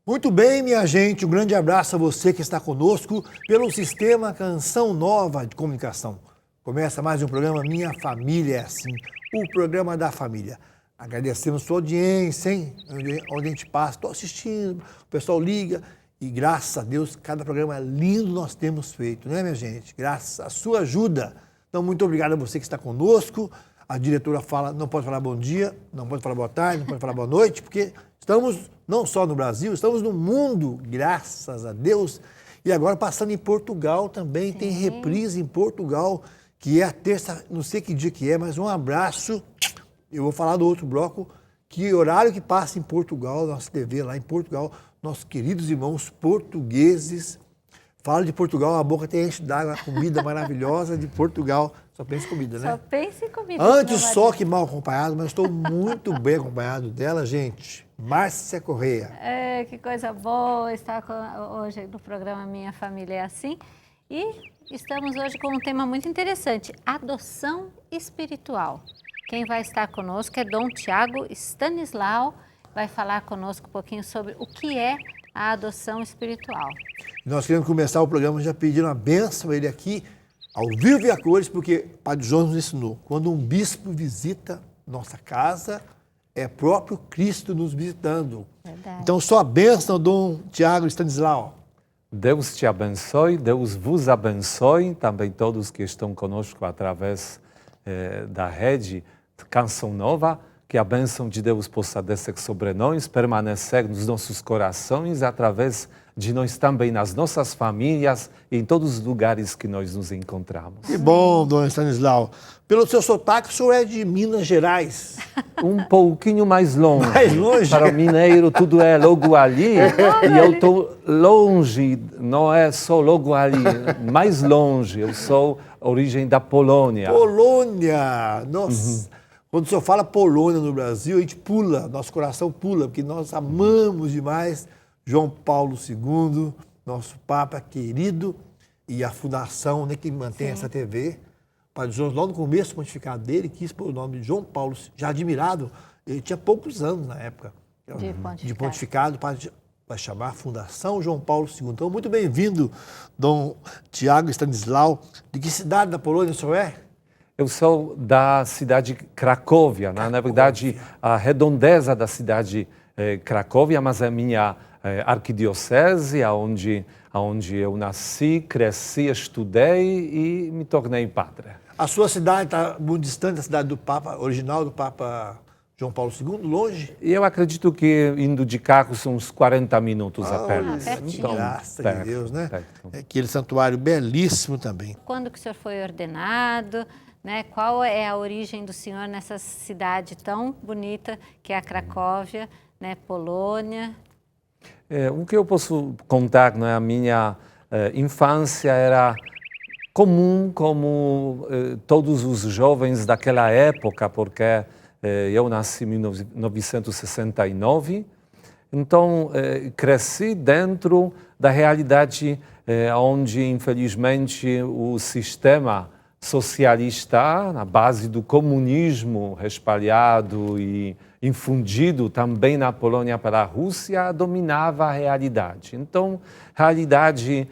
Muito bem, minha gente, um grande abraço a você que está conosco pelo sistema Canção Nova de Comunicação. Começa mais um programa Minha Família é Assim, o programa da família. Agradecemos sua audiência, hein? Onde a gente passa, estou assistindo, o pessoal liga e graças a Deus, cada programa lindo nós temos feito, né, minha gente? Graças à sua ajuda. Então, muito obrigado a você que está conosco. A diretora fala, não pode falar bom dia, não pode falar boa tarde, não pode falar boa noite, porque estamos não só no Brasil, estamos no mundo, graças a Deus. E agora passando em Portugal também, tem reprise em Portugal, que é a terça, não sei que dia que é, mas um abraço. Eu vou falar do outro bloco, que horário que passa em Portugal, nossa TV lá em Portugal, nossos queridos irmãos portugueses. Fala de Portugal, a boca tem enche d'água, comida maravilhosa de Portugal. Só pensa em comida, né? Só pensa em comida. Antes só que mal acompanhado, mas estou muito bem acompanhado dela, gente. Márcia Correia. Que coisa boa estar hoje no programa Minha Família é Assim. E estamos hoje com um tema muito interessante, adoção espiritual. Quem vai estar conosco é Dom Tiago Stanislau, vai falar conosco um pouquinho sobre o que é a adoção espiritual. Nós queremos começar o programa já pedindo a bênção a ele aqui, ao vivo e a cores, porque o Padre João nos ensinou, quando um bispo visita nossa casa, é próprio Cristo nos visitando. Verdade. Então, só a bênção, Dom Tiago Stanislau. Deus te abençoe, Deus vos abençoe, também todos que estão conosco através da rede Canção Nova, que a bênção de Deus possa descer sobre nós, permanecer nos nossos corações, através de nós também, nas nossas famílias e em todos os lugares que nós nos encontramos. Que bom, Dom Stanislau. Pelo seu sotaque, o senhor é de Minas Gerais. Um pouquinho mais longe. Mais longe? Para o mineiro tudo é logo ali, e eu estou longe, não é só logo ali, mais longe. Eu sou origem da Polônia. Polônia! Nossa! Quando o senhor fala Polônia no Brasil, a gente pula, nosso coração pula, porque nós amamos demais João Paulo II, nosso Papa querido, e a fundação, né, que mantém essa TV. O Padre João, logo no começo do pontificado dele, quis pôr o nome de João Paulo, já admirado, ele tinha poucos anos na época de pontificado, o padre vai chamar Fundação João Paulo II. Então, muito bem-vindo, Dom Tiago Stanislau. De que cidade da Polônia o senhor é? Eu sou da cidade de Cracóvia, né? Na verdade, a redondeza da cidade Cracóvia, mas é a minha arquidiocese, onde eu nasci, cresci, estudei e me tornei padre. A sua cidade está muito distante da cidade do Papa, original do Papa João Paulo II, longe? Eu acredito que indo de carro são uns 40 minutos apenas. Pertinho. Graças de Deus, né? Perto. É aquele santuário belíssimo também. Quando que o senhor foi ordenado? Né? Qual é a origem do senhor nessa cidade tão bonita que é a Cracóvia, né? Polônia? O que eu posso contar, né? A minha infância era comum como todos os jovens daquela época, porque eu nasci em 1969, então cresci dentro da realidade onde, infelizmente, o sistema socialista, na base do comunismo espalhado e infundido também na Polônia pela Rússia, dominava a realidade. Então, a realidade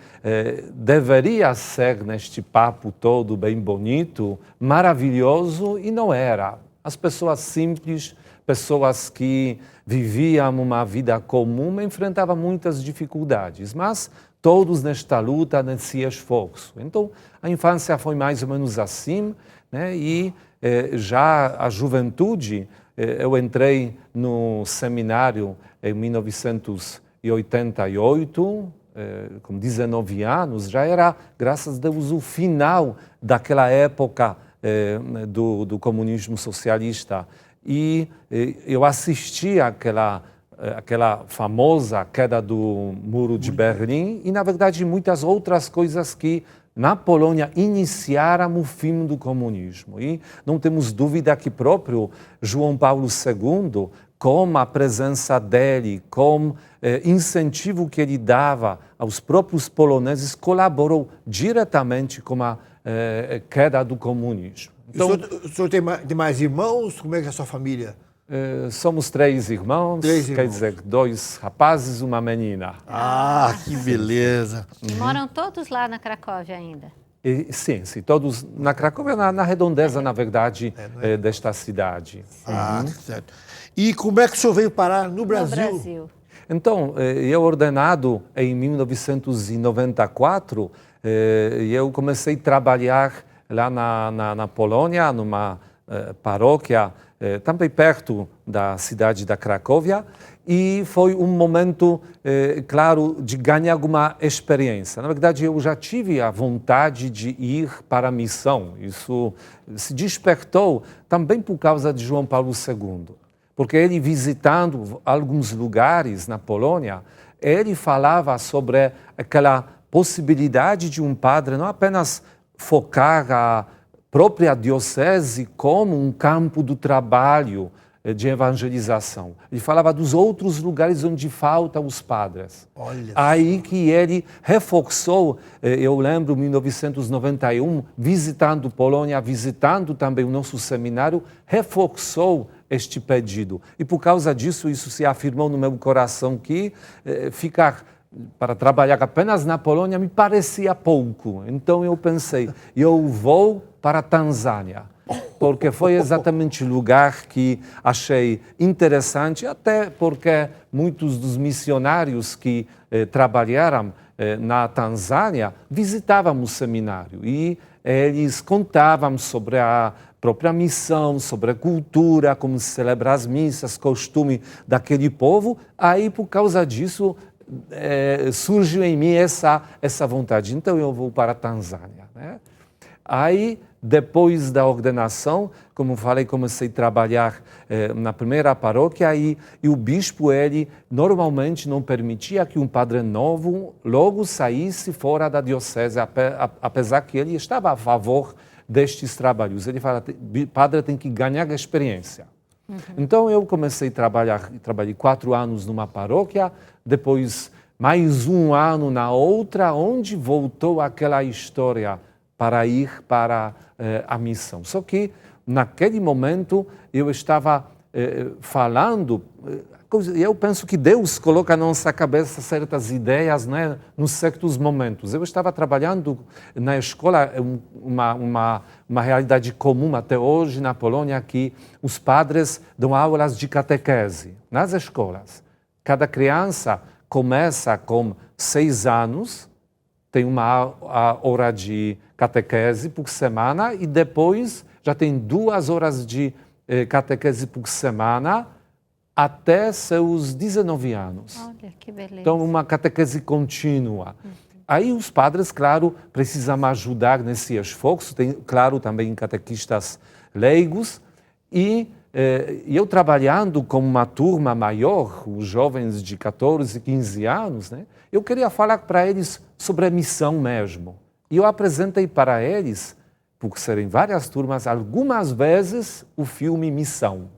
deveria ser, neste papo todo bem bonito, maravilhoso, e não era. As pessoas simples, pessoas que viviam uma vida comum, enfrentavam muitas dificuldades, mas todos nesta luta, nesse esforço. Então, a infância foi mais ou menos assim, né? E já a juventude, eu entrei no seminário em 1988, com 19 anos, já era, graças a Deus, o final daquela época do comunismo socialista. E eu assisti àquela famosa queda do Muro de Berlim e, na verdade, muitas outras coisas que na Polônia iniciaram o fim do comunismo. E não temos dúvida que próprio João Paulo II, com a presença dele, com incentivo que ele dava aos próprios poloneses, colaborou diretamente com a queda do comunismo. Então, o senhor tem mais irmãos? Como é que é a sua família? Somos 3 irmãos, quer dizer, 2 rapazes e uma menina. Ah, que beleza. E moram todos lá na Cracóvia ainda? Sim, todos na Cracóvia, na redondeza, na verdade, desta cidade. Certo. E como é que o senhor veio parar no Brasil? No Brasil. Então, eu ordenado em 1994, eu comecei a trabalhar lá na Polônia, numa paróquia, também perto da cidade da Cracóvia, e foi um momento, claro, de ganhar alguma experiência. Na verdade, eu já tive a vontade de ir para a missão. Isso se despertou também por causa de João Paulo II. Porque ele, visitando alguns lugares na Polônia, ele falava sobre aquela possibilidade de um padre não apenas focar a própria diocese como um campo do trabalho de evangelização. Ele falava dos outros lugares onde faltam os padres. Olha. Aí que ele reforçou, eu lembro, em 1991, visitando Polônia, visitando também o nosso seminário, reforçou este pedido. E por causa disso, isso se afirmou no meu coração que ficar para trabalhar apenas na Polônia me parecia pouco. Então eu pensei, eu vou para a Tanzânia, porque foi exatamente o lugar que achei interessante, até porque muitos dos missionários que trabalharam na Tanzânia visitavam o seminário e eles contavam sobre a própria missão, sobre a cultura, como se celebra as missas, costume daquele povo. Aí, por causa disso, surgiu em mim essa vontade. Então, eu vou para a Tanzânia, né? Aí, depois da ordenação, como falei, comecei a trabalhar na primeira paróquia e o bispo, ele normalmente não permitia que um padre novo logo saísse fora da diocese, apesar que ele estava a favor destes trabalhos. Ele fala, padre tem que ganhar experiência. Então eu comecei a trabalhar, trabalhei 4 anos numa paróquia, depois mais 1 ano na outra, onde voltou aquela história para ir para a missão. Só que naquele momento eu estava falando, eu penso que Deus coloca na nossa cabeça certas ideias, né, nos certos momentos. Eu estava trabalhando na escola, uma realidade comum até hoje na Polônia, que os padres dão aulas de catequese nas escolas. Cada criança começa com 6 anos, tem uma hora de catequese por semana e depois já tem 2 horas de catequese por semana até seus 19 anos. Olha, que beleza. Então, uma catequese contínua. Aí os padres, claro, precisam ajudar nesse esforço. Tem, claro, também catequistas leigos. E eu trabalhando com uma turma maior, os jovens de 14, 15 anos, né, eu queria falar para eles sobre a missão mesmo. E eu apresentei para eles, por serem várias turmas, algumas vezes o filme Missão.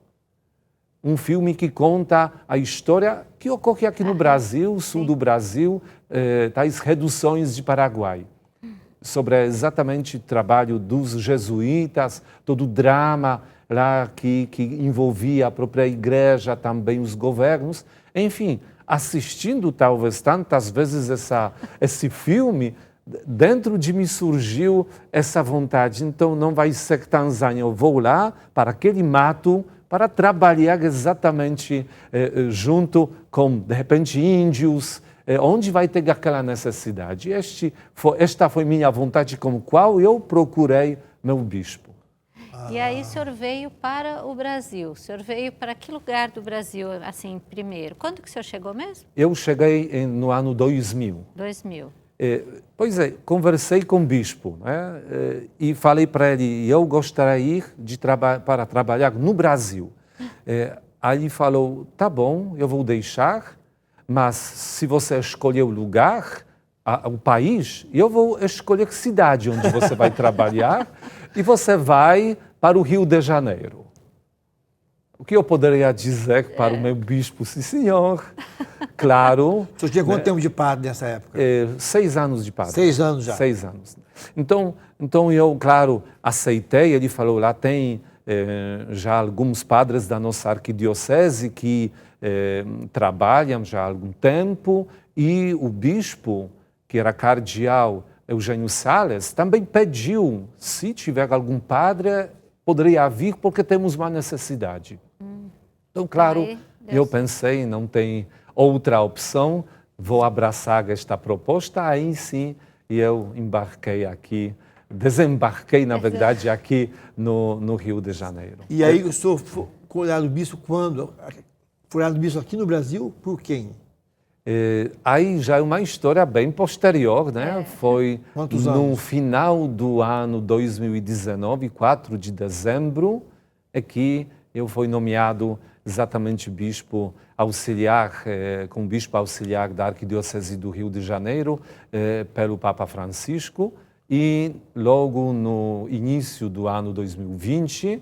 Um filme que conta a história que ocorre aqui no Brasil, sul do Brasil, tais reduções de Paraguai. Sobre exatamente o trabalho dos jesuítas, todo o drama lá que envolvia a própria igreja, também os governos. Enfim, assistindo talvez tantas vezes esse filme, dentro de mim surgiu essa vontade. Então não vai ser Tanzânia, eu vou lá para aquele mato para trabalhar exatamente junto com, de repente, índios, onde vai ter aquela necessidade. Esta foi minha vontade com a qual eu procurei meu bispo. E aí o senhor veio para o Brasil. O senhor veio para que lugar do Brasil, assim, primeiro? Quando que o senhor chegou mesmo? Eu cheguei no ano 2000. 2000. Pois é, conversei com o bispo, né, e falei para ele, eu gostaria de para trabalhar no Brasil. Aí ele falou, tá bom, eu vou deixar, mas se você escolher o lugar, o país, eu vou escolher a cidade onde você vai trabalhar e você vai para o Rio de Janeiro. O que eu poderia dizer para o meu bispo? Sim, senhor. Claro. O senhor tinha quanto tempo de padre nessa época? 6 anos de padre. 6 anos já? 6 anos. Então eu, claro, aceitei. Ele falou, lá tem já alguns padres da nossa arquidiocese que trabalham já há algum tempo, e o bispo, que era cardeal Eugênio Sales, também pediu, se tiver algum padre, poderia vir porque temos uma necessidade. Então, claro, eu pensei, não tem outra opção, vou abraçar esta proposta, aí sim eu desembarquei, na verdade, aqui no Rio de Janeiro. E aí o senhor foi ordenado bispo quando? Foi ordenado bispo aqui no Brasil por quem? Aí já é uma história bem posterior, né? Foi Quantos no anos? final do ano 2019, 4 de dezembro, é que eu fui nomeado exatamente bispo auxiliar, como bispo auxiliar da Arquidiocese do Rio de Janeiro, pelo Papa Francisco, e logo no início do ano 2020,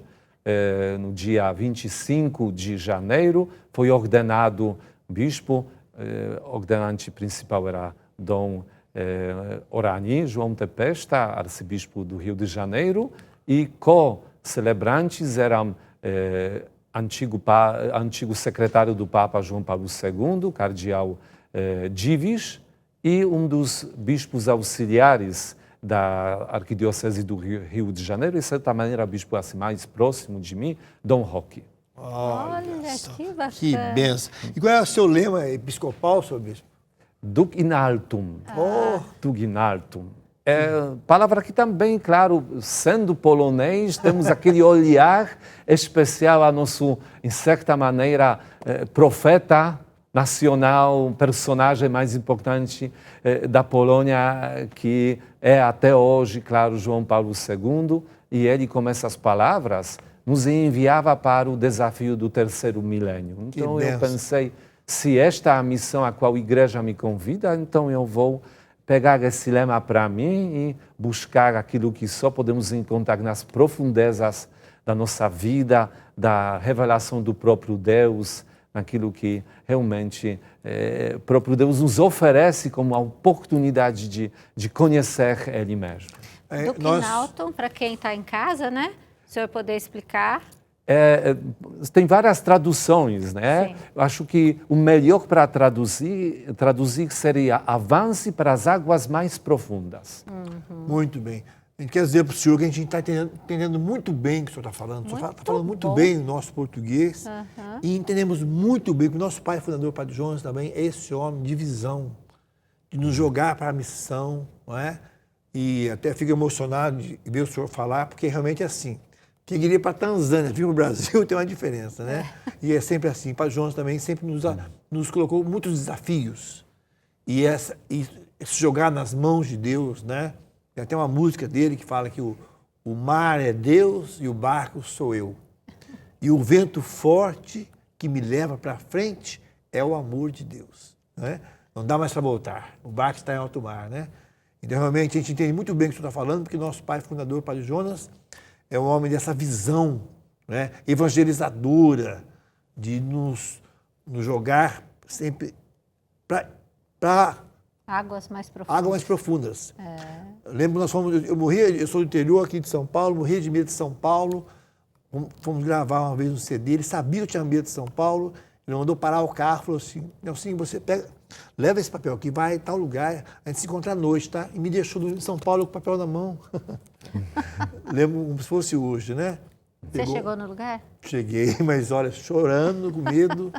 no dia 25 de janeiro, foi ordenado bispo. Ordenante principal era Dom Orani João Tempesta, arcebispo do Rio de Janeiro, e co-celebrantes eram antigo secretário do Papa João Paulo II, cardeal Divis, e um dos bispos auxiliares da Arquidiocese do Rio de Janeiro, e de certa maneira bispo assim, mais próximo de mim, Dom Roque. Olha, que bacana. Que benção. E qual é o seu lema episcopal, senhor bispo? Duc in altum. Duc in altum. Palavra que também, claro, sendo polonês, temos aquele olhar especial a nosso, em certa maneira, profeta nacional, personagem mais importante da Polônia, que é até hoje, claro, João Paulo II, e ele, com essas palavras, nos enviava para o desafio do terceiro milênio. Então eu pensei, se esta é a missão a qual a igreja me convida, então eu vou pegar esse lema para mim e buscar aquilo que só podemos encontrar nas profundezas da nossa vida, da revelação do próprio Deus, naquilo que realmente o próprio Deus nos oferece como a oportunidade de conhecer Ele mesmo. Duc in altum, para quem está em casa, né? O senhor poder explicar? Tem várias traduções, né? Sim. Eu acho que o melhor para traduzir seria avance para as águas mais profundas. Muito bem. A gente quer dizer para o senhor que a gente está entendendo muito bem o que o senhor está falando. O senhor está falando muito bem o nosso português. E entendemos muito bem que o nosso pai fundador, Padre Jonas, também é esse homem de visão, de nos jogar para a missão, não é? E até fico emocionado de ver o senhor falar, porque realmente é assim. Quem iria para a Tanzânia, vir para o Brasil, tem uma diferença, né? E é sempre assim. O Padre Jonas também sempre nos colocou muitos desafios. E se jogar nas mãos de Deus, né? Tem até uma música dele que fala que o mar é Deus e o barco sou eu. E o vento forte que me leva para frente é o amor de Deus, né? Não dá mais para voltar. O barco está em alto mar, né? Então, realmente, a gente entende muito bem o que o senhor está falando, porque nosso pai fundador, Padre Jonas, é um homem dessa visão, né, evangelizadora, de nos jogar sempre para águas mais profundas. Águas mais profundas. Lembro que eu sou do interior aqui de São Paulo, morria de medo de São Paulo, fomos gravar uma vez um CD, ele sabia que eu tinha medo de São Paulo, ele mandou parar o carro, falou assim, Nelsinho, você leva esse papel aqui, vai em tal lugar, a gente se encontra à noite, tá? E me deixou em São Paulo com o papel na mão. Lembro como se fosse hoje, né? Você chegou no lugar? Cheguei, mas olha, chorando, com medo.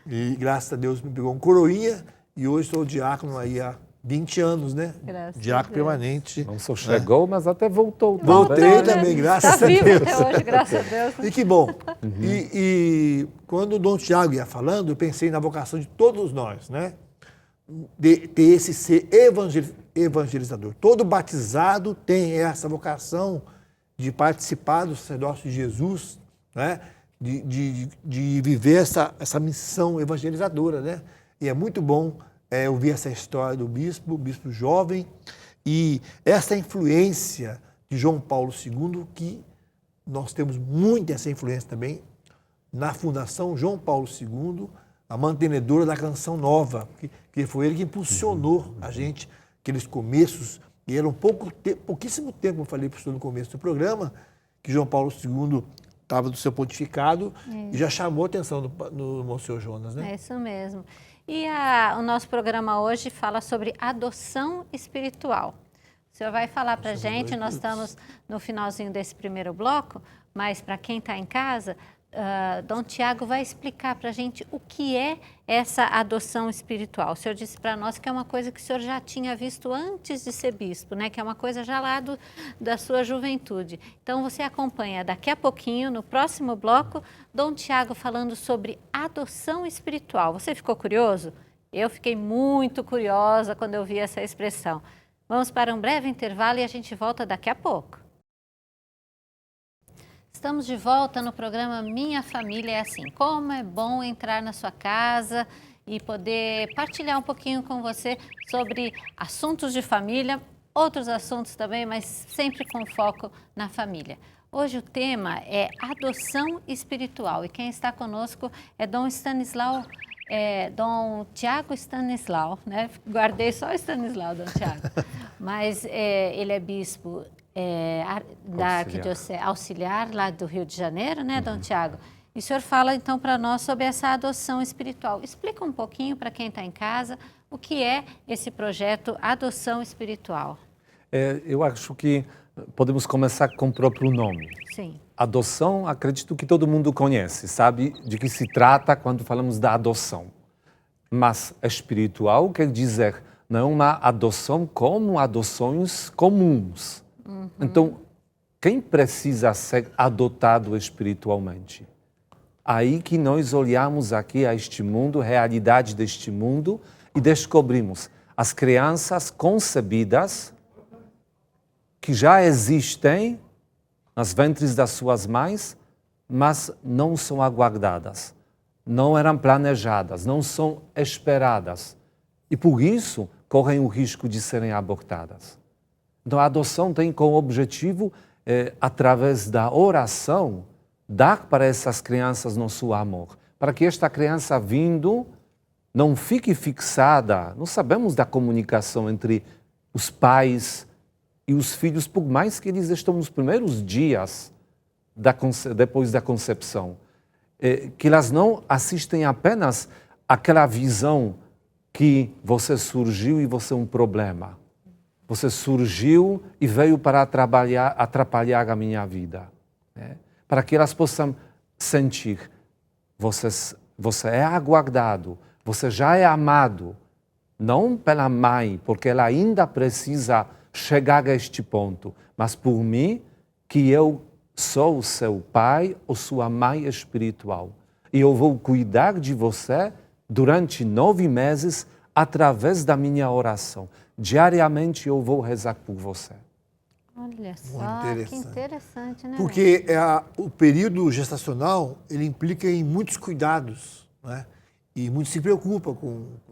E graças a Deus me pegou um coroinha e hoje sou diácono aí há 20 anos, né? Graças diácono permanente. Não só chegou, mas até voltou. Voltei também, graças a Deus. Está vivo até hoje, graças a Deus. E que bom. E quando o Dom Tiago ia falando, eu pensei na vocação de todos nós, né? De ter esse ser evangelizador. Todo batizado tem essa vocação de participar do sacerdócio de Jesus, né? De viver essa missão evangelizadora, né? E é muito bom ouvir essa história do bispo, o bispo jovem, e essa influência de João Paulo II, que nós temos muito essa influência também na Fundação João Paulo II, a mantenedora da Canção Nova, que foi ele que impulsionou a gente, aqueles começos, e era pouquíssimo tempo, eu falei para o senhor no começo do programa, que João Paulo II estava do seu pontificado e já chamou a atenção do Monsenhor Jonas, né? É isso mesmo. E o nosso programa hoje fala sobre adoção espiritual. O senhor vai falar para a gente, nós estamos no finalzinho desse primeiro bloco, mas para quem está em casa, Dom Tiago vai explicar para a gente o que é essa adoção espiritual. O senhor disse para nós que é uma coisa que o senhor já tinha visto antes de ser bispo, né? Que é uma coisa já lá da sua juventude. Então você acompanha daqui a pouquinho, no próximo bloco, Dom Tiago falando sobre adoção espiritual. Você ficou curioso? Eu fiquei muito curiosa quando eu vi essa expressão. Vamos para um breve intervalo e a gente volta daqui a pouco. Estamos de volta no programa Minha Família é Assim. Como é bom entrar na sua casa e poder partilhar um pouquinho com você sobre assuntos de família, outros assuntos também, mas sempre com foco na família. Hoje o tema é adoção espiritual e quem está conosco é Dom Tiago Stanislau, né? Guardei só o Stanislau, Dom Tiago, mas ele é bispo da Arquidiocese Auxiliar, lá do Rio de Janeiro, né, Dom Tiago? E o senhor fala então para nós sobre essa adoção espiritual. Explica um pouquinho para quem está em casa o que é esse projeto Adoção Espiritual. Eu acho que podemos começar com o próprio nome. Sim. Adoção, acredito que todo mundo conhece, sabe de que se trata quando falamos da adoção. Mas espiritual quer dizer não é uma adoção como adoções comuns. Então, quem precisa ser adotado espiritualmente? Aí que nós olhamos aqui a este mundo, a realidade deste mundo, e descobrimos as crianças concebidas que já existem nas ventres das suas mães, mas não são aguardadas, não eram planejadas, não são esperadas. E por isso correm o risco de serem abortadas. Então, a adoção tem como objetivo, através da oração, dar para essas crianças nosso amor. Para que esta criança vindo não fique fixada. Nós sabemos da comunicação entre os pais e os filhos, por mais que eles estão nos primeiros dias depois da concepção. Que elas não assistem apenas àquela visão que você surgiu e você é um problema. Você surgiu e veio para atrapalhar a minha vida. Né? Para que elas possam sentir, você é aguardado, você já é amado, não pela mãe, porque ela ainda precisa chegar a este ponto, mas por mim, que eu sou o seu pai ou sua mãe espiritual. E eu vou cuidar de você durante 9 meses através da minha oração. Diariamente eu vou rezar por você. Olha só, que interessante, né? Porque o período gestacional, ele implica em muitos cuidados, né? E muito se preocupa,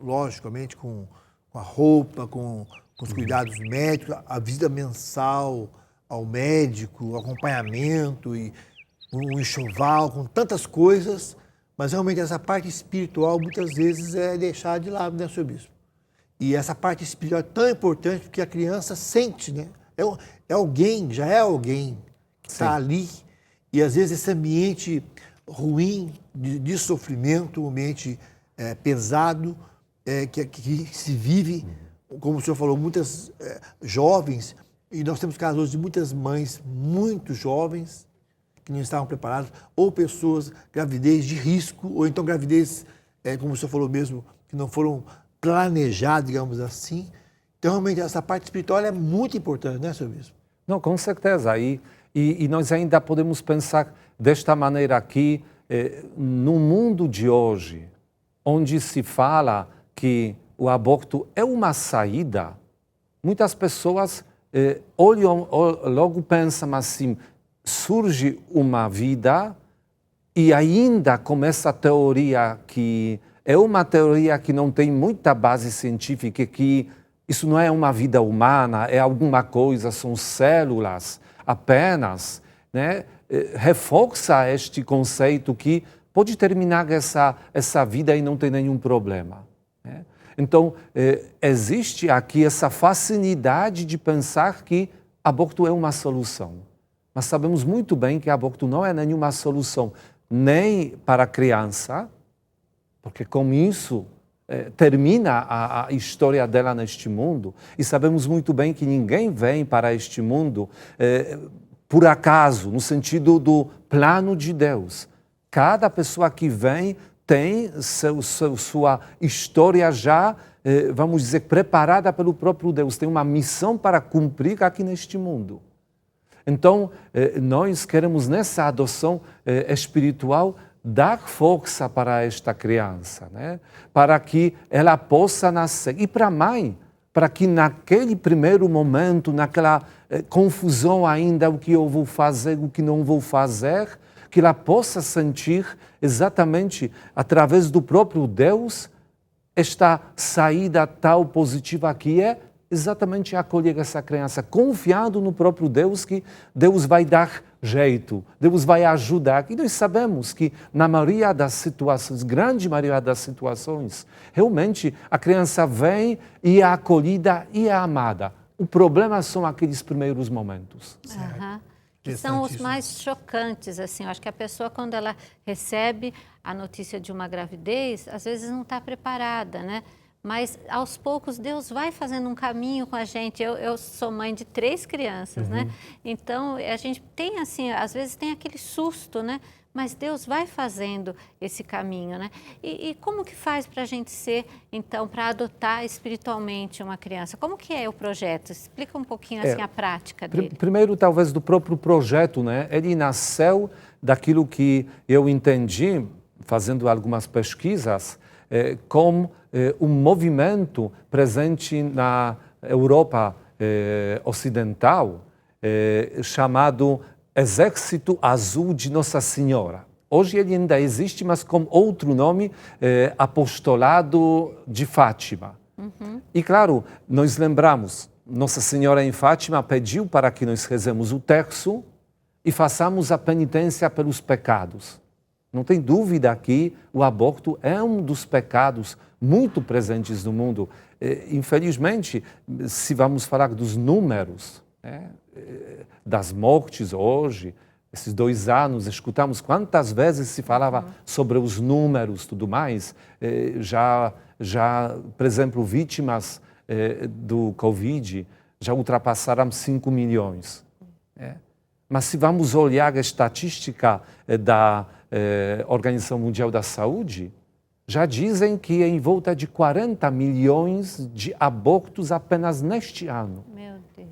logicamente, com a roupa, com os cuidados médicos, a visita mensal ao médico, o acompanhamento e um enxoval, com tantas coisas, mas realmente essa parte espiritual muitas vezes é deixada de lado, né, senhor bispo? E essa parte espiritual é tão importante porque a criança sente, né? Já é alguém que está ali. E às vezes esse ambiente ruim, de sofrimento, um ambiente pesado, que se vive, como o senhor falou, muitas jovens, e nós temos casos hoje de muitas mães muito jovens, que não estavam preparadas, ou pessoas, gravidez de risco, ou então gravidez, como o senhor falou mesmo, que não foram planejadas, digamos assim. Então, realmente, essa parte espiritual é muito importante, né, senhor bispo? Não, com certeza. E nós ainda podemos pensar desta maneira aqui, no mundo de hoje, onde se fala que o aborto é uma saída, muitas pessoas olham, logo pensam assim, surge uma vida e ainda começa a teoria que é uma teoria que não tem muita base científica, que isso não é uma vida humana, é alguma coisa, são células apenas, né? Reforça este conceito que pode terminar essa vida e não ter nenhum problema. Né? Então, existe aqui essa facilidade de pensar que aborto é uma solução. Mas sabemos muito bem que aborto não é nenhuma solução, nem para a criança, porque com isso termina a história dela neste mundo. E sabemos muito bem que ninguém vem para este mundo por acaso, no sentido do plano de Deus. Cada pessoa que vem tem sua história já, vamos dizer, preparada pelo próprio Deus. Tem uma missão para cumprir aqui neste mundo. Então, nós queremos nessa adoção espiritual dar força para esta criança, né? Para que ela possa nascer. E para a mãe, para que naquele primeiro momento, naquela confusão ainda, o que eu vou fazer, o que não vou fazer, que ela possa sentir exatamente através do próprio Deus esta saída tal positiva que é exatamente acolher essa criança, confiando no próprio Deus, que Deus vai dar jeito, Deus vai ajudar. E nós sabemos que na maioria das situações, grande maioria das situações, realmente a criança vem e é acolhida e é amada. O problema são aqueles primeiros momentos. Que são os mais chocantes, assim. Eu acho que a pessoa, quando ela recebe a notícia de uma gravidez, às vezes não está preparada, né? Mas, aos poucos, Deus vai fazendo um caminho com a gente. Eu sou mãe de 3 crianças, né? Então, a gente tem, assim, às vezes tem aquele susto, né? Mas Deus vai fazendo esse caminho, né? E como que faz para a gente ser, então, para adotar espiritualmente uma criança? Como que é o projeto? Explica um pouquinho, assim, a prática dele. Primeiro, talvez, do próprio projeto, né? Ele nasceu daquilo que eu entendi, fazendo algumas pesquisas, como um movimento presente na Europa Ocidental, chamado Exército Azul de Nossa Senhora. Hoje ele ainda existe, mas com outro nome, Apostolado de Fátima. E claro, nós lembramos, Nossa Senhora em Fátima pediu para que nós rezemos o terço e façamos a penitência pelos pecados. Não tem dúvida que o aborto é um dos pecados muito presentes no mundo. Infelizmente, se vamos falar dos números, das mortes hoje, esses 2 anos, escutamos quantas vezes se falava sobre os números e tudo mais. Já, por exemplo, vítimas do Covid já ultrapassaram 5 milhões. Mas se vamos olhar a estatística da Organização Mundial da Saúde, já dizem que é em volta de 40 milhões de abortos apenas neste ano. Meu Deus.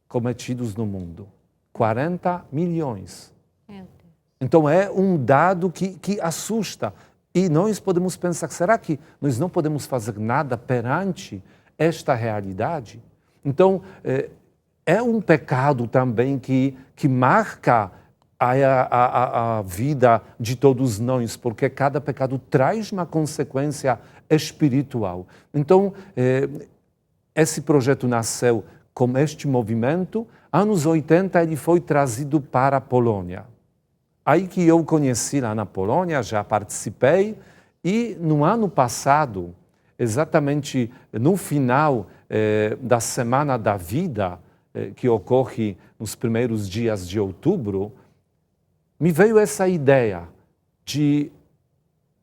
Cometidos no mundo. 40 milhões. Meu Deus. Então é um dado que assusta. E nós podemos pensar, será que nós não podemos fazer nada perante esta realidade? Então, é um pecado também que marca a vida de todos nós, porque cada pecado traz uma consequência espiritual. Então, esse projeto nasceu com este movimento. Anos 80 ele foi trazido para a Polônia. Aí que eu conheci lá na Polônia, já participei, e no ano passado, exatamente no final da Semana da Vida, que ocorre nos primeiros dias de outubro, me veio essa ideia de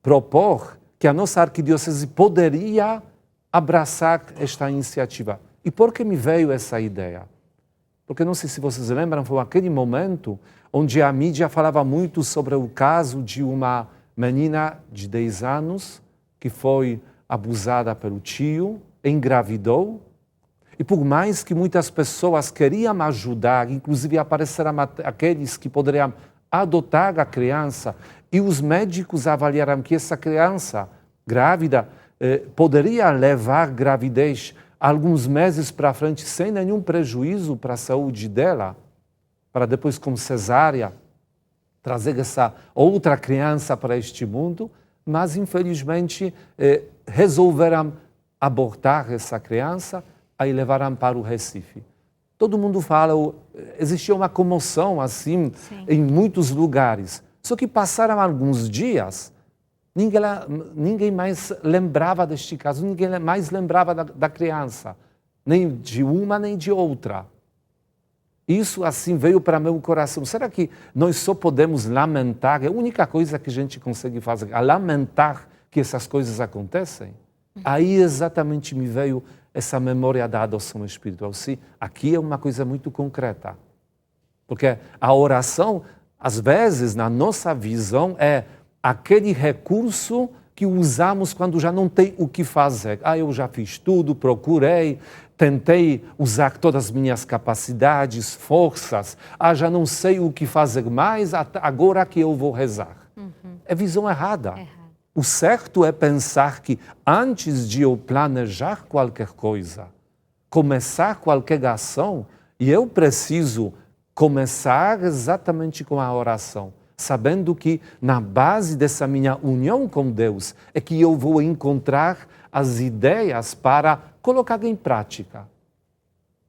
propor que a nossa arquidiocese poderia abraçar esta iniciativa. E por que me veio essa ideia? Porque não sei se vocês lembram, foi aquele momento onde a mídia falava muito sobre o caso de uma menina de 10 anos que foi abusada pelo tio, engravidou, e por mais que muitas pessoas queriam ajudar, inclusive apareceram aqueles que poderiam adotar a criança, e os médicos avaliaram que essa criança grávida poderia levar gravidez alguns meses para frente sem nenhum prejuízo para a saúde dela, para depois com cesárea trazer essa outra criança para este mundo, mas infelizmente resolveram abortar essa criança e levaram para o Recife. Todo mundo fala, existia uma comoção assim em muitos lugares. Só que passaram alguns dias, ninguém mais lembrava deste caso, ninguém mais lembrava da criança, nem de uma nem de outra. Isso assim veio para meu coração. Será que nós só podemos lamentar? É a única coisa que a gente consegue fazer, é lamentar que essas coisas acontecem? Aí exatamente me veio essa memória da adoção espiritual. Sim, aqui é uma coisa muito concreta. Porque a oração, às vezes, na nossa visão, é aquele recurso que usamos quando já não tem o que fazer. Eu já fiz tudo, procurei, tentei usar todas as minhas capacidades, forças. Já não sei o que fazer mais, agora que eu vou rezar. É visão errada. O certo é pensar que antes de eu planejar qualquer coisa, começar qualquer ação, e eu preciso começar exatamente com a oração, sabendo que na base dessa minha união com Deus é que eu vou encontrar as ideias para colocar em prática.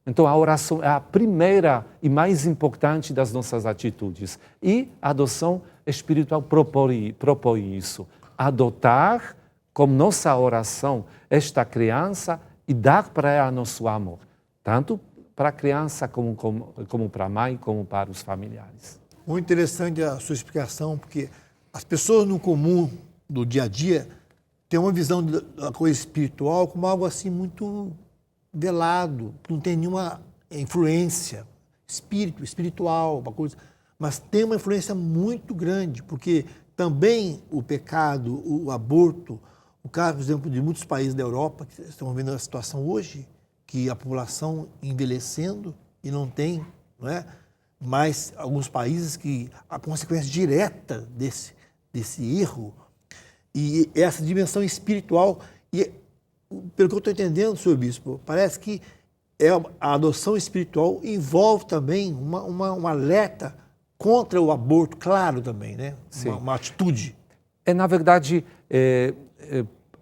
Então a oração é a primeira e mais importante das nossas atitudes. E a adoção espiritual propõe isso. Adotar como nossa oração esta criança e dar para ela nosso amor. Tanto para a criança como para a mãe, como para os familiares. Muito interessante a sua explicação, porque as pessoas no comum do dia a dia têm uma visão da coisa espiritual como algo assim muito velado, não tem nenhuma influência espiritual, uma coisa, mas tem uma influência muito grande, porque também o pecado, o aborto, o caso, por exemplo, de muitos países da Europa que estão vendo a situação hoje, que a população envelhecendo e não tem, não é? Mas alguns países que a consequência direta desse erro e essa dimensão espiritual, e pelo que eu estou entendendo, senhor bispo, parece que a adoção espiritual envolve também um alerta contra o aborto, claro também, né? Uma atitude. Na verdade,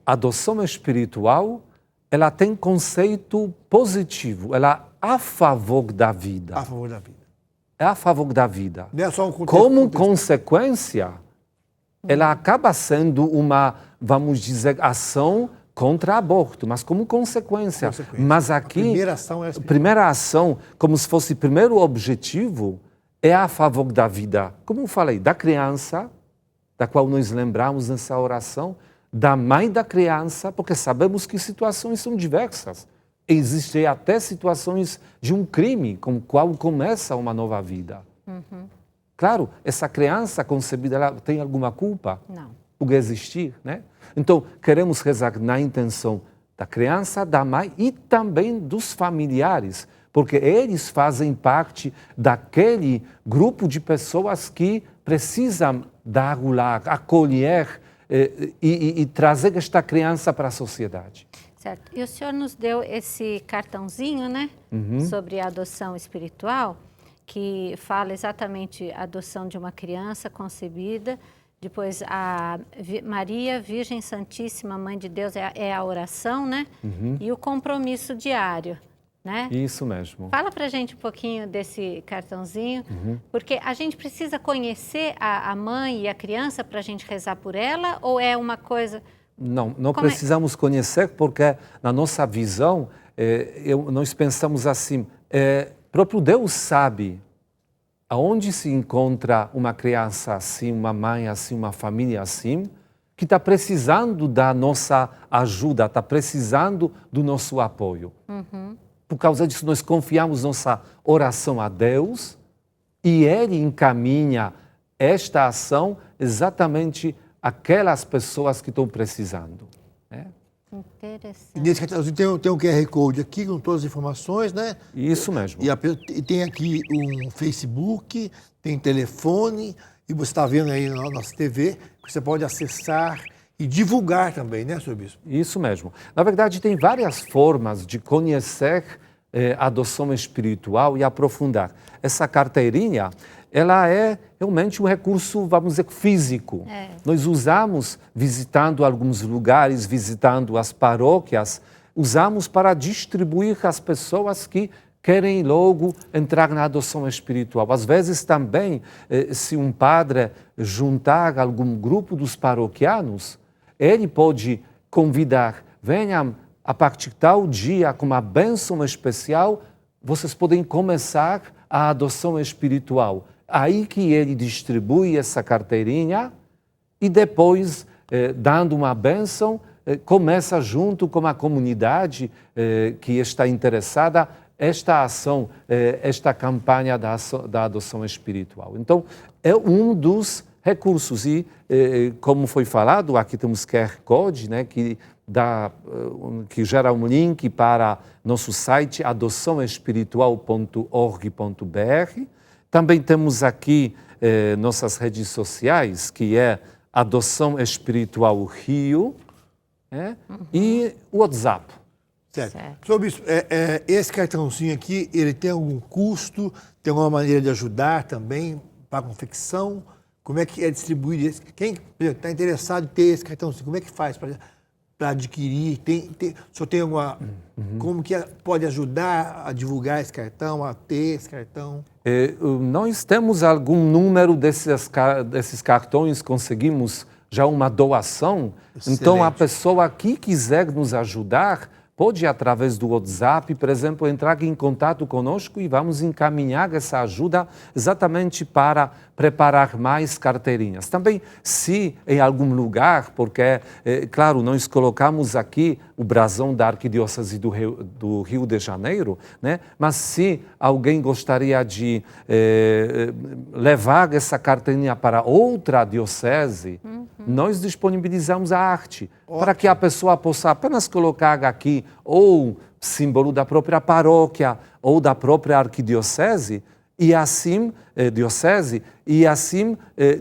a adoção espiritual, ela tem conceito positivo, ela é a favor da vida. A favor da vida. É a favor da vida. Não é só um contexto, como consequência, ela acaba sendo uma, vamos dizer, ação contra aborto, mas como consequência. Mas aqui, a primeira ação, como se fosse o primeiro objetivo, é a favor da vida. Como eu falei, da criança, da qual nós lembramos nessa oração, da mãe da criança, porque sabemos que situações são diversas. Existem até situações de um crime com o qual começa uma nova vida. Claro, essa criança concebida, ela tem alguma culpa? Não. Por existir, né? Então, queremos rezar na intenção da criança, da mãe e também dos familiares, porque eles fazem parte daquele grupo de pessoas que precisam dar o lar, acolher e trazer esta criança para a sociedade. Certo. E o senhor nos deu esse cartãozinho, né, sobre a adoção espiritual, que fala exatamente a adoção de uma criança concebida, depois a Maria, Virgem Santíssima, Mãe de Deus, é a oração, né, e o compromisso diário, né? Isso mesmo. Fala pra gente um pouquinho desse cartãozinho, porque a gente precisa conhecer a mãe e a criança para a gente rezar por ela, ou é uma coisa... Não precisamos conhecer, porque na nossa visão, nós pensamos assim, próprio Deus sabe aonde se encontra uma criança assim, uma mãe assim, uma família assim, que está precisando da nossa ajuda, está precisando do nosso apoio. Por causa disso, nós confiamos nossa oração a Deus e Ele encaminha esta ação exatamente aquelas pessoas que estão precisando. Né? Interessante. E nesse cartãozinho tem um QR Code aqui com todas as informações, né? Isso mesmo. E tem aqui um Facebook, tem telefone, e você está vendo aí na nossa TV, que você pode acessar e divulgar também, né, senhor bispo? Isso mesmo. Na verdade, tem várias formas de conhecer a adoção espiritual e aprofundar. Essa carteirinha, ela é realmente um recurso, vamos dizer, físico. Nós usamos visitando alguns lugares, visitando as paróquias, usamos para distribuir às pessoas que querem logo entrar na adoção espiritual. Às vezes também, se um padre juntar algum grupo dos paroquianos, ele pode convidar, venham a partir de tal dia com uma bênção especial, vocês podem começar a adoção espiritual. Aí que ele distribui essa carteirinha e depois, dando uma bênção, começa junto com a comunidade que está interessada esta ação, esta campanha da adoção espiritual. Então, é um dos recursos e, como foi falado, aqui temos QR Code, né, que gera um link para nosso site adoçãoespiritual.org.br. Também temos aqui nossas redes sociais, que é Adoção Espiritual Rio, e o WhatsApp. Certo. Senhor Bispo, esse cartãozinho aqui, ele tem algum custo? Tem alguma maneira de ajudar também para a confecção? Como é que é distribuído esse? Quem está interessado em ter esse cartãozinho, como é que faz para adquirir? O senhor tem alguma... Como que pode ajudar a divulgar esse cartão, a ter esse cartão? Nós temos algum número desses cartões, conseguimos já uma doação. Excelente. Então, a pessoa que quiser nos ajudar pode, através do WhatsApp, por exemplo, entrar em contato conosco e vamos encaminhar essa ajuda exatamente para preparar mais carteirinhas. Também, se em algum lugar, porque, claro, nós colocamos aqui o brasão da Arquidiocese do Rio de Janeiro, né? Mas se alguém gostaria de levar essa carteirinha para outra diocese, nós disponibilizamos a arte para que a pessoa possa apenas colocar aqui ou símbolo da própria paróquia ou da própria arquidiocese e assim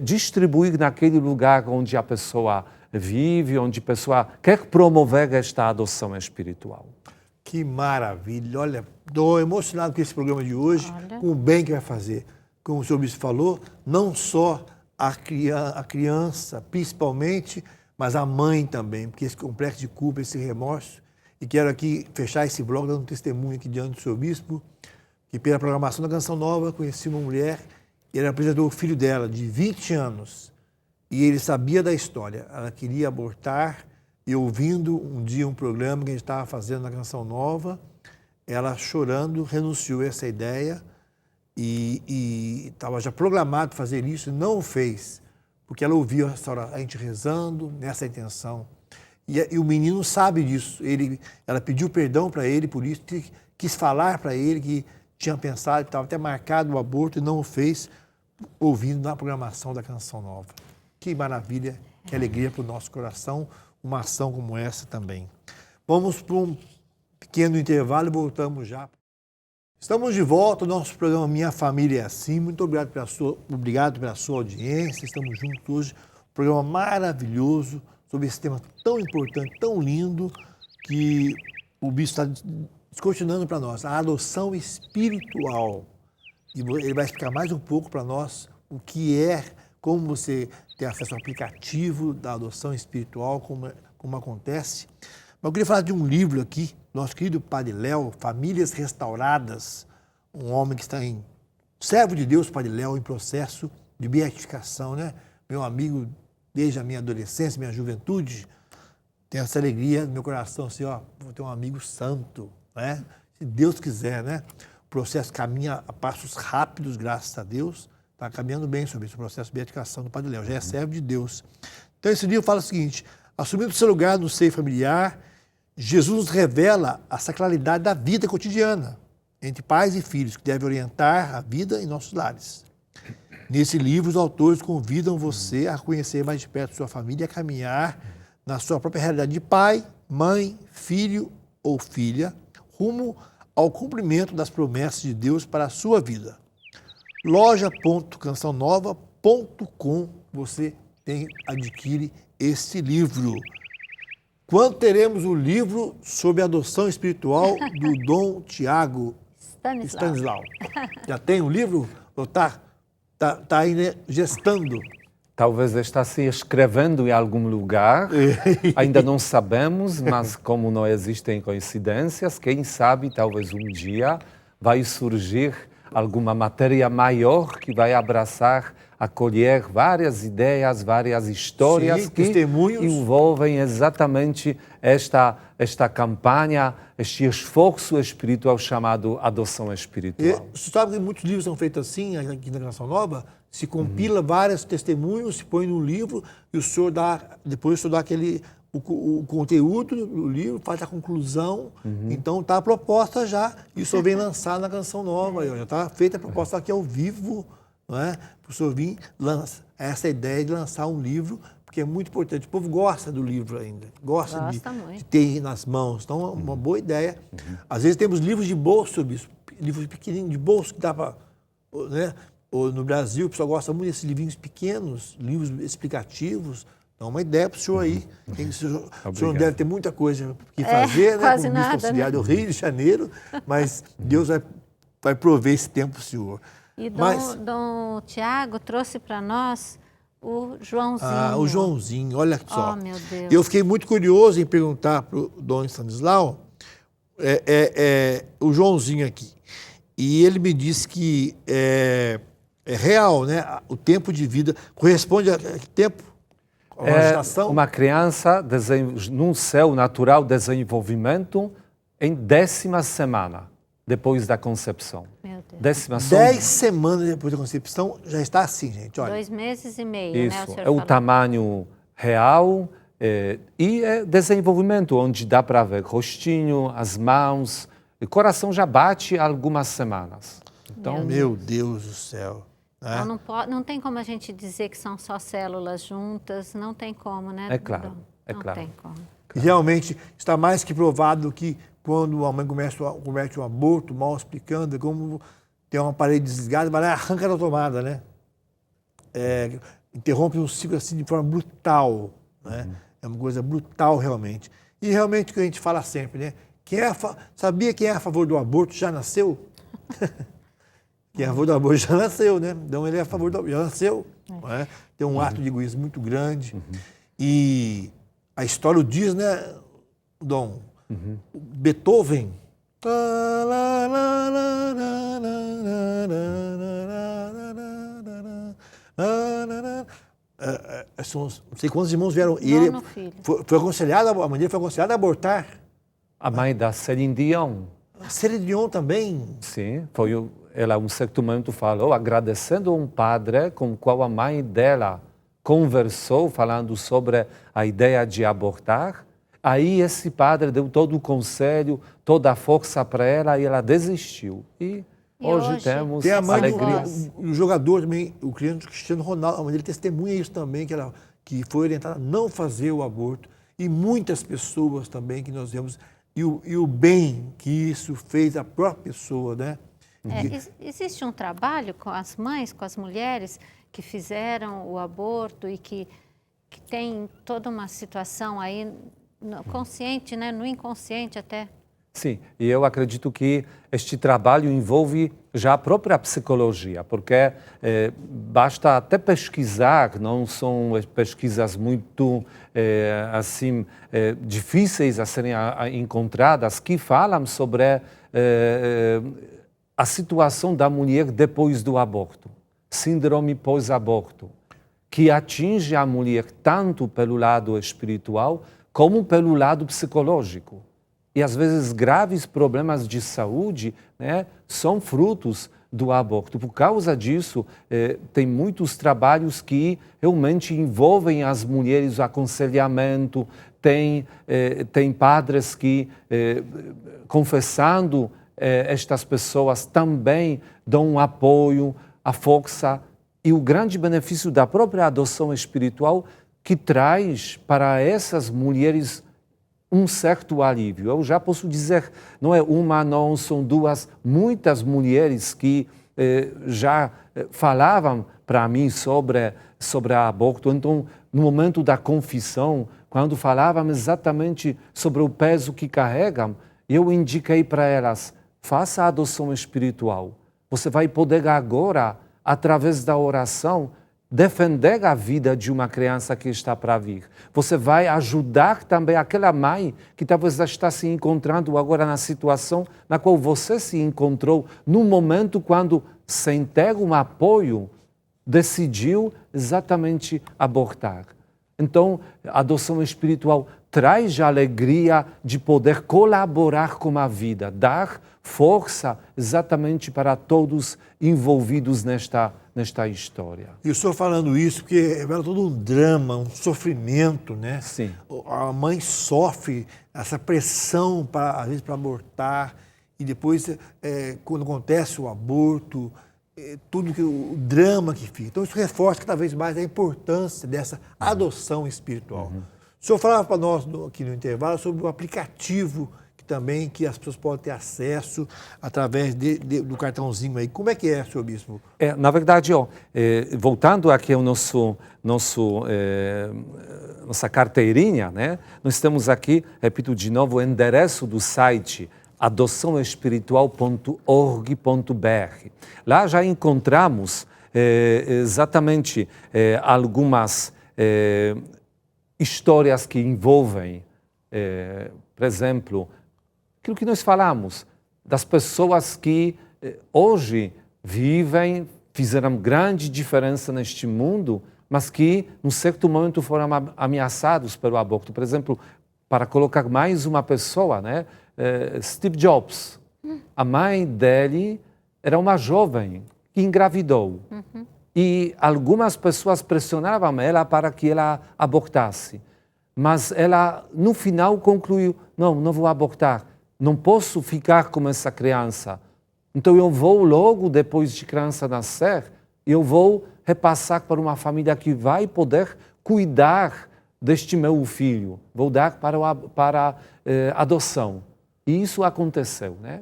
distribuir naquele lugar onde a pessoa vive, onde a pessoa quer promover esta adoção espiritual. Que maravilha! Olha, estou emocionado com esse programa de hoje, com o bem que vai fazer. Como o senhor Bispo falou, não só a criança, principalmente, mas a mãe também, porque esse complexo de culpa, esse remorso. E quero aqui fechar esse blog dando um testemunho aqui diante do senhor Bispo, que pela programação da Canção Nova conheci uma mulher, e ela apresentou o filho dela, de 20 anos, e ele sabia da história. Ela queria abortar, e ouvindo um dia um programa que a gente estava fazendo na Canção Nova, ela chorando renunciou a essa ideia, e estava já programado fazer isso, e não o fez, porque ela ouviu a gente rezando nessa intenção. E o menino sabe disso. Ela pediu perdão para ele por isso, quis falar para ele que tinha pensado, estava até marcado o aborto e não o fez, ouvindo na programação da Canção Nova. Que maravilha, que alegria para o nosso coração, uma ação como essa também. Vamos para um pequeno intervalo e voltamos já. Estamos de volta, o nosso programa Minha Família é Assim. Muito obrigado pela sua audiência. Estamos juntos hoje, um programa maravilhoso sobre esse tema tão importante, tão lindo, que o Bispo está descortinando para nós, a adoção espiritual. E ele vai explicar mais um pouco para nós o que é, como você tem acesso ao aplicativo da adoção espiritual, como acontece. Mas eu queria falar de um livro aqui, nosso querido Padre Léo, Famílias Restauradas, um homem que está servo de Deus, Padre Léo, em processo de beatificação, né? Meu amigo desde a minha adolescência, minha juventude, tenho essa alegria no meu coração, assim, ó, vou ter um amigo santo, né? Se Deus quiser, né? O processo caminha a passos rápidos, graças a Deus, está caminhando bem sobre esse processo de beatificação do Padre Léo, já é servo de Deus. Então, esse livro fala o seguinte: assumindo seu lugar no seio familiar, Jesus nos revela a sacralidade da vida cotidiana entre pais e filhos, que deve orientar a vida em nossos lares. Nesse livro, os autores convidam você a conhecer mais de perto sua família e a caminhar na sua própria realidade de pai, mãe, filho ou filha, rumo ao cumprimento das promessas de Deus para a sua vida. loja.cançãonova.com você adquire esse livro. Quando teremos o livro sobre adoção espiritual do Dom Tiago Stanislau? Já tem o livro? Ou está ainda gestando? Talvez está se escrevendo em algum lugar, ainda não sabemos, mas como não existem coincidências, quem sabe talvez um dia vai surgir alguma matéria maior que vai abraçar, acolher várias ideias, várias histórias que envolvem exatamente esta campanha este esforço espiritual chamado adoção espiritual. Você sabe que muitos livros são feitos assim, aqui na Canção Nova, se compila vários testemunhos, se põe num livro e depois o senhor dá o conteúdo do livro, faz a conclusão. Então está a proposta já, e o senhor vem lançar na Canção Nova, já está feita a proposta aqui ao vivo, não é? Para o senhor vir lançar essa ideia de lançar um livro, porque é muito importante. O povo gosta do livro ainda, gosta de ter nas mãos. Então, é uma boa ideia. Às vezes temos livros de bolso, livros pequenininhos de bolso que dá para... Né? No Brasil, o pessoal gosta muito desses livrinhos pequenos, livros explicativos. Então, uma ideia para o senhor aí. O senhor não deve ter muita coisa que fazer, né? Quase como bispo auxiliar do Rio de Janeiro, mas Deus vai prover esse tempo para o senhor. E Dom Tiago trouxe para nós o Joãozinho. O Joãozinho, olha só. Oh, meu Deus. Eu fiquei muito curioso em perguntar para o Dom Stanislau o Joãozinho aqui. E ele me disse que é real, né? O tempo de vida corresponde a que tempo? A uma gestação? Uma criança num seu natural desenvolvimento em 10ª semana depois da concepção. Meu Deus. 10 semanas depois da concepção já está assim, gente. Olha. 2 meses e meio, Isso, né? O senhor é falou. o tamanho real e é desenvolvimento, onde dá para ver rostinho, as mãos, o coração já bate há algumas semanas. Então, meu Deus do céu. Né? Então, não tem como a gente dizer que são só células juntas, não tem como, né? É claro, Não tem como. Realmente está mais que provado que quando a mãe comete um aborto, mal explicando, é como tem uma parede desligada, vai lá e arranca da tomada, né? Interrompe um ciclo assim de forma brutal, né? É uma coisa brutal realmente. E realmente o que a gente fala sempre, né? Sabia quem é a favor do aborto já nasceu? Quem é a favor do aborto já nasceu, né? Então ele é a favor do aborto, já nasceu. Não é? Tem um ato de egoísmo muito grande. E a história o diz, né, Dom? Beethoven. Não sei quantos irmãos vieram. E ele foi aconselhado, a mãe dele foi aconselhada a abortar. a mãe da Céline Dion. A Céline Dion também? Sim, ela um certo momento falou, agradecendo a um padre com o qual a mãe dela conversou, falando sobre a ideia de abortar. Aí esse padre deu todo o conselho, toda a força para ela e ela desistiu. E hoje temos tem a mãe alegria. do jogador também, o Cristiano Ronaldo, a mãe dele testemunha isso também, que foi orientada a não fazer o aborto. E muitas pessoas também que nós vemos, e o bem que isso fez à própria pessoa, né? Existe um trabalho com as mães, com as mulheres que fizeram o aborto e que tem toda uma situação aí consciente, né, no inconsciente até. Sim, e eu acredito que este trabalho envolve já a própria psicologia, porque basta até pesquisar, não são pesquisas muito difíceis a serem encontradas, que falam sobre a situação da mulher depois do aborto, síndrome pós-aborto, que atinge a mulher tanto pelo lado espiritual como pelo lado psicológico. E, às vezes, graves problemas de saúde, né, são frutos do aborto. Por causa disso, tem muitos trabalhos que realmente envolvem as mulheres, o aconselhamento, tem padres que, confessando estas pessoas, também dão apoio, a força e o grande benefício da própria adoção espiritual que traz para essas mulheres um certo alívio. Eu já posso dizer, não é uma, não são duas, muitas mulheres que já falavam para mim sobre aborto. Então, no momento da confissão, quando falavam exatamente sobre o peso que carregam, eu indiquei para elas, faça a adoção espiritual. Você vai poder agora, através da oração, defender a vida de uma criança que está para vir. Você vai ajudar também aquela mãe que talvez está se encontrando agora na situação na qual você se encontrou, no momento quando, sem ter um apoio, decidiu exatamente abortar. Então, a adoção espiritual traz a alegria de poder colaborar com a vida, dar força exatamente para todos envolvidos nesta história. E o senhor falando isso, porque é todo um drama, um sofrimento, né? Sim. A mãe sofre essa pressão, às vezes, para abortar, e depois, quando acontece o aborto, o drama que fica. Então, isso reforça cada vez mais a importância dessa adoção espiritual. O senhor falava para nós aqui no intervalo sobre o aplicativo que as pessoas podem ter acesso através do cartãozinho aí. Como é que é, senhor bispo? Na verdade, voltando aqui ao nossa carteirinha, né? Nós temos aqui, repito de novo, o endereço do site adoçãoespiritual.org.br. Lá já encontramos exatamente algumas histórias que envolvem, por exemplo, aquilo que nós falamos, das pessoas que hoje vivem, fizeram grande diferença neste mundo, mas que, num certo momento, foram ameaçados pelo aborto. Por exemplo, para colocar mais uma pessoa, né? Steve Jobs. A mãe dele era uma jovem que engravidou. E algumas pessoas pressionavam ela para que ela abortasse. Mas ela, no final, concluiu, não vou abortar. Não posso ficar com essa criança. Então eu vou logo, depois de criança nascer, eu vou repassar para uma família que vai poder cuidar deste meu filho. Vou dar para adoção. E isso aconteceu, né?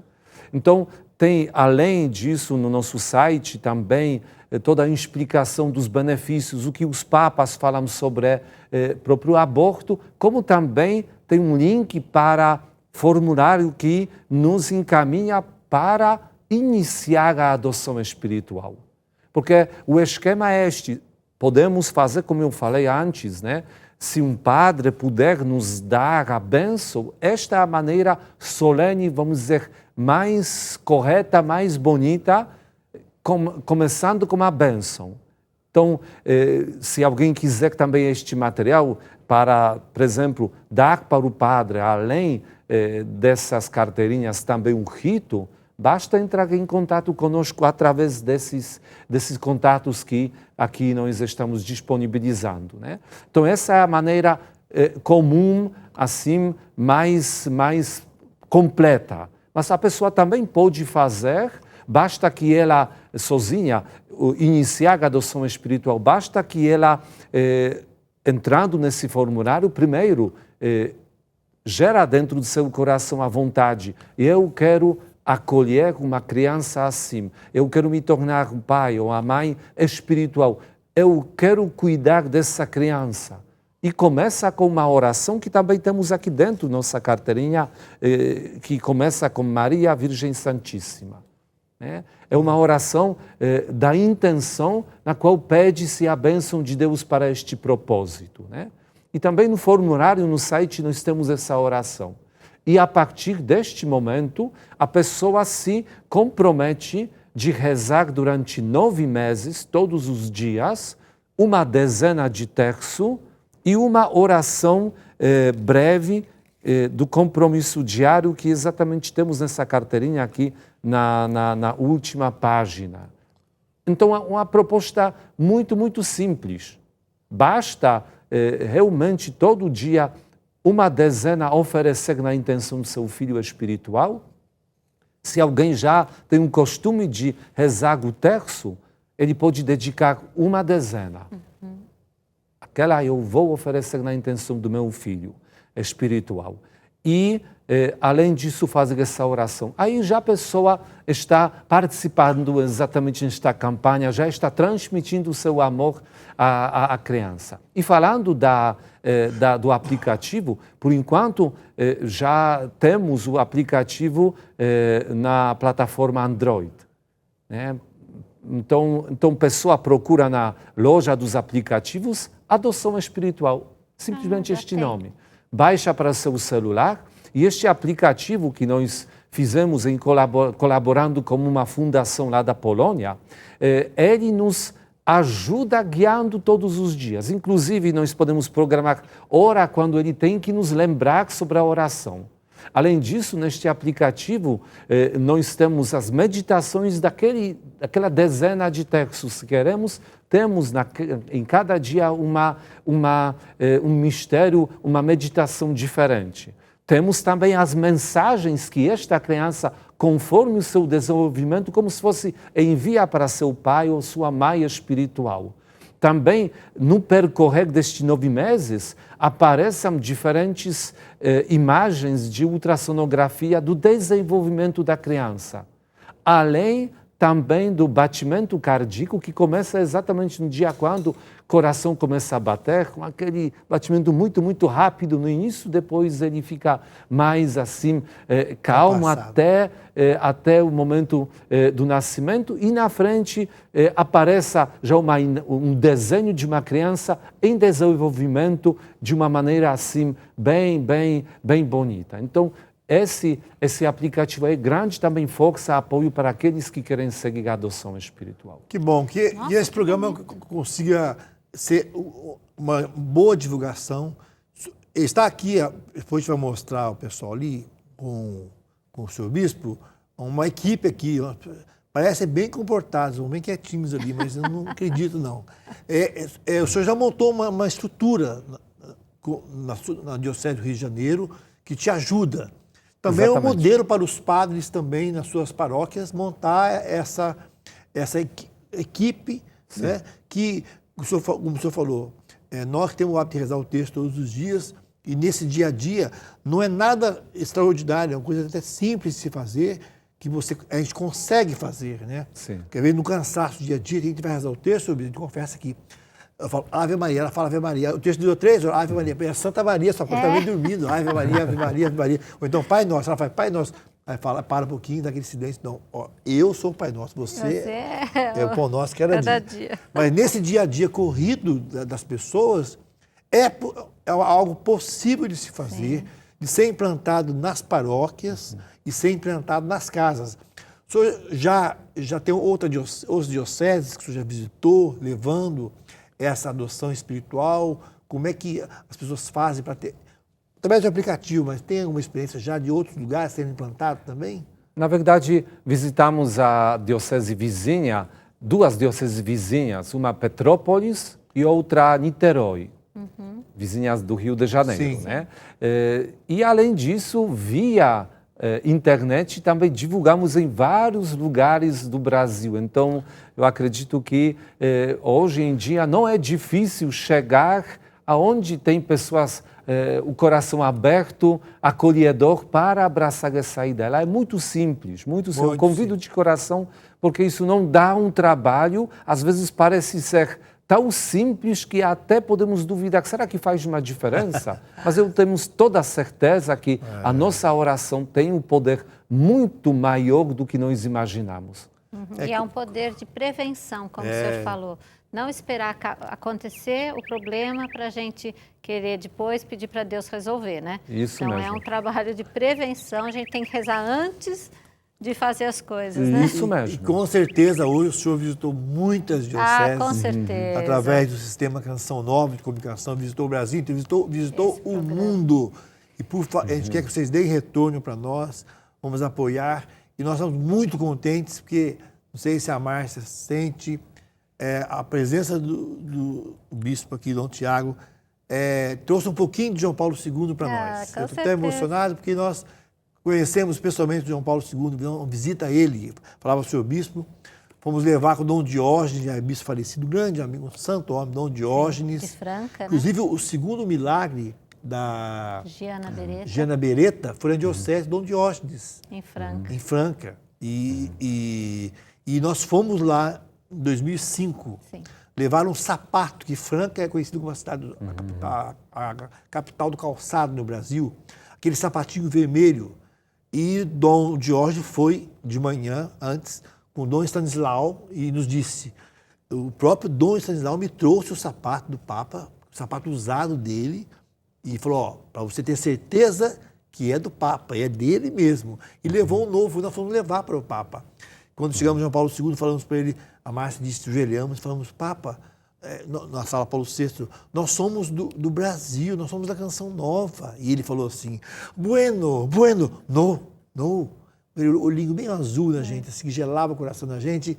Então, tem, além disso, no nosso site também, toda a explicação dos benefícios, o que os papas falam sobre próprio aborto, como também tem um link para formulário que nos encaminha para iniciar a adoção espiritual. Porque o esquema é este, podemos fazer como eu falei antes, né? Se um padre puder nos dar a bênção, esta é a maneira solene, vamos dizer, mais correta, mais bonita, começando com a bênção. Então, se alguém quiser também este material para, por exemplo, dar para o padre, além dessas carteirinhas, também um rito, basta entrar em contato conosco através desses contatos que aqui nós estamos disponibilizando, né? Então, essa é a maneira comum, assim, mais completa. Mas a pessoa também pode fazer, basta que ela, sozinha, iniciar a adoção espiritual, basta que ela, entrando nesse formulário, primeiro, gera dentro do seu coração a vontade. Eu quero acolher uma criança assim. Eu quero me tornar um pai ou a mãe espiritual. Eu quero cuidar dessa criança. E começa com uma oração que também temos aqui dentro da nossa carteirinha, que começa com Maria Virgem Santíssima. É uma oração da intenção na qual pede-se a bênção de Deus para este propósito, né? E também no formulário, no site, nós temos essa oração. E a partir deste momento, a pessoa se compromete de rezar durante 9 meses, todos os dias, uma dezena de terço e uma oração breve do compromisso diário que exatamente temos nessa carteirinha aqui na última página. Então, é uma proposta muito, muito simples. Basta realmente todo dia uma dezena oferecer na intenção do seu filho espiritual. Se alguém já tem um costume de rezar o terço, ele pode dedicar uma dezena. Aquela eu vou oferecer na intenção do meu filho espiritual. E, além disso, fazer essa oração. Aí já a pessoa está participando exatamente nesta campanha, já está transmitindo o seu amor à criança. E falando do aplicativo, por enquanto já temos o aplicativo na plataforma Android, né? Então, a pessoa procura na loja dos aplicativos Adoção Espiritual, simplesmente este nome. Baixa para seu celular e este aplicativo que nós fizemos colaborando com uma fundação lá da Polônia, ele nos ajuda guiando todos os dias. Inclusive, nós podemos programar hora quando ele tem que nos lembrar sobre a oração. Além disso, neste aplicativo, nós temos as meditações daquela dezena de textos que queremos. Temos em cada dia um mistério, uma meditação diferente. Temos também as mensagens que esta criança, conforme o seu desenvolvimento, como se fosse envia para seu pai ou sua mãe espiritual. Também, no percorrer destes 9 meses, aparecem diferentes imagens de ultrassonografia do desenvolvimento da criança. Além também do batimento cardíaco, que começa exatamente no dia quando o coração começa a bater, com aquele batimento muito, muito rápido no início, depois ele fica mais assim, calmo até o momento do nascimento, e na frente aparece já um desenho de uma criança em desenvolvimento de uma maneira assim, bem bonita. Então, esse aplicativo é grande, também força apoio para aqueles que querem seguir a adoção espiritual. Que bom que esse programa consiga ser uma boa divulgação. Está aqui, depois a gente vai mostrar ao pessoal ali, com o senhor bispo, uma equipe aqui, parecem bem comportados, bem quietinhos ali, mas eu não acredito não. O senhor já montou uma estrutura na Diocese do Rio de Janeiro que te ajuda. Também é um modelo para os padres também nas suas paróquias montar essa equipe, né, que, como o senhor falou, nós temos o hábito de rezar o texto todos os dias e nesse dia a dia não é nada extraordinário, é uma coisa até simples de se fazer, que a gente consegue fazer, né? Sim. Quer ver, no cansaço do dia a dia, a gente vai rezar o texto, a gente confessa aqui. Eu falo Ave Maria, ela fala Ave Maria. O texto deu 3 horas, Ave Maria. É Santa Maria, só pode estar bem dormindo. Ave Maria, Ave Maria, Ave Maria. Ou então Pai Nosso, ela fala Pai Nosso. Aí fala, para um pouquinho daquele silêncio. Não, eu sou o Pai Nosso, você é o Pão Nosso cada dia. Mas nesse dia a dia corrido das pessoas, é algo possível de se fazer, sim, de ser implantado nas paróquias e ser implantado nas casas. O senhor já tem outras dioceses que o senhor já visitou, levando essa adoção espiritual? Como é que as pessoas fazem para ter, através do aplicativo, mas tem alguma experiência já de outros lugares sendo implantado também? Na verdade, visitamos a diocese vizinha, 2 dioceses vizinhas, uma Petrópolis e outra Niterói, vizinhas do Rio de Janeiro. Sim. Né? E além disso, via internet também divulgamos em vários lugares do Brasil. Então, eu acredito que hoje em dia não é difícil chegar aonde tem pessoas, o coração aberto, acolhedor para abraçar essa ideia. Ela é muito simples, muito simples. Eu convido de coração, porque isso não dá um trabalho, às vezes parece ser tão simples que até podemos duvidar, será que faz uma diferença? Mas temos toda a certeza que a nossa oração tem um poder muito maior do que nós imaginamos. E é um poder de prevenção, como o senhor falou. Não esperar acontecer o problema para a gente querer depois pedir para Deus resolver, né? Isso então mesmo. É um trabalho de prevenção, a gente tem que rezar antes de fazer as coisas, né? Isso mesmo. E com certeza hoje o senhor visitou muitas dioceses. Com certeza. Através do sistema Canção Nova de comunicação, visitou o Brasil, visitou o mundo. E a gente quer que vocês deem retorno para nós, vamos apoiar. E nós estamos muito contentes, porque não sei se a Márcia sente a presença do bispo aqui, Dom Tiago, trouxe um pouquinho de João Paulo II para nós. Eu estou até emocionado, porque nós conhecemos pessoalmente o João Paulo II, uma visita a ele, falava o senhor bispo, fomos levar com o Dom Diógenes, bispo falecido, grande amigo, um santo homem, Dom Diógenes. De Franca, inclusive, né? o segundo milagre da Giana Beretta foi na diocese de Dom Diógenes. Em Franca. Em Franca. E nós fomos lá em 2005. Sim. Levaram um sapato, que Franca é conhecido como a capital do calçado no Brasil, aquele sapatinho vermelho. E Dom Diógenes foi de manhã, antes, com Dom Stanislau e nos disse, o próprio Dom Stanislau me trouxe o sapato do Papa, o sapato usado dele, e falou, para você ter certeza que é do Papa, é dele mesmo. E levou um novo, nós fomos levar para o Papa. Quando chegamos em João Paulo II, falamos para ele, a Márcia disse, ajoelhamos e falamos, Papa, na sala Paulo VI, nós somos do Brasil, nós somos da Canção Nova. E ele falou assim, bueno, no. O olhinho bem azul da gente, assim, que gelava o coração da gente.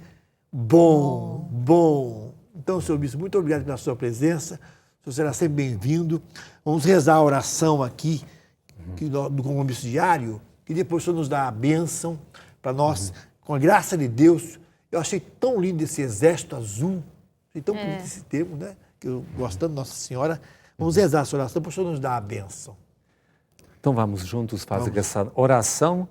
Bom. Então, senhor bispo, muito obrigado pela sua presença. O senhor será sempre bem-vindo. Vamos rezar a oração aqui, do compromisso diário, e depois o senhor nos dá a bênção para nós, com a graça de Deus. Eu achei tão lindo esse exército azul, achei tão bonito esse termo, né? Que eu gostando de Nossa Senhora. Vamos rezar essa oração para o senhor nos dar a bênção. Então vamos juntos fazer essa oração.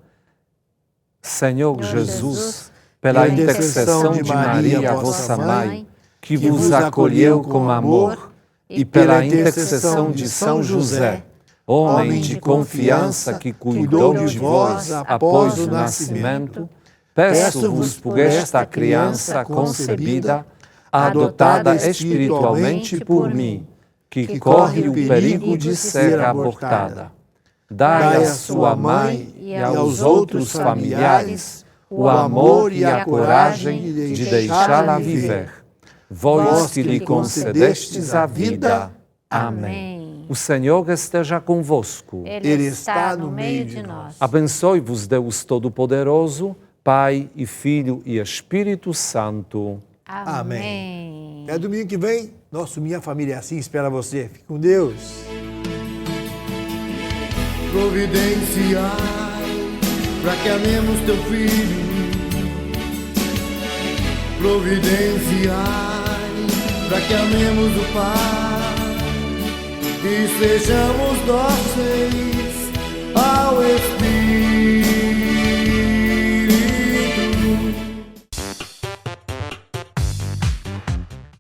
Senhor Jesus, pela intercessão de Maria, vossa mãe, que vos acolheu com amor, e pela intercessão de São José, homem de confiança que cuidou de vós após o nascimento, peço-vos por esta criança concebida, adotada espiritualmente por mim, que corre o perigo de ser abortada. Dai à sua mãe e aos outros familiares o amor e a coragem de deixá-la viver. Vós que lhe concedestes a vida. Amém. O Senhor esteja convosco. Ele está no meio de nós. Abençoe-vos Deus Todo-Poderoso, Pai e Filho e Espírito Santo. Amém. Até domingo que vem, nosso Minha Família é Assim espera você. Fique com Deus. Providenciai para que amemos teu filho. Providenciai para que amemos o Pai e sejamos dóceis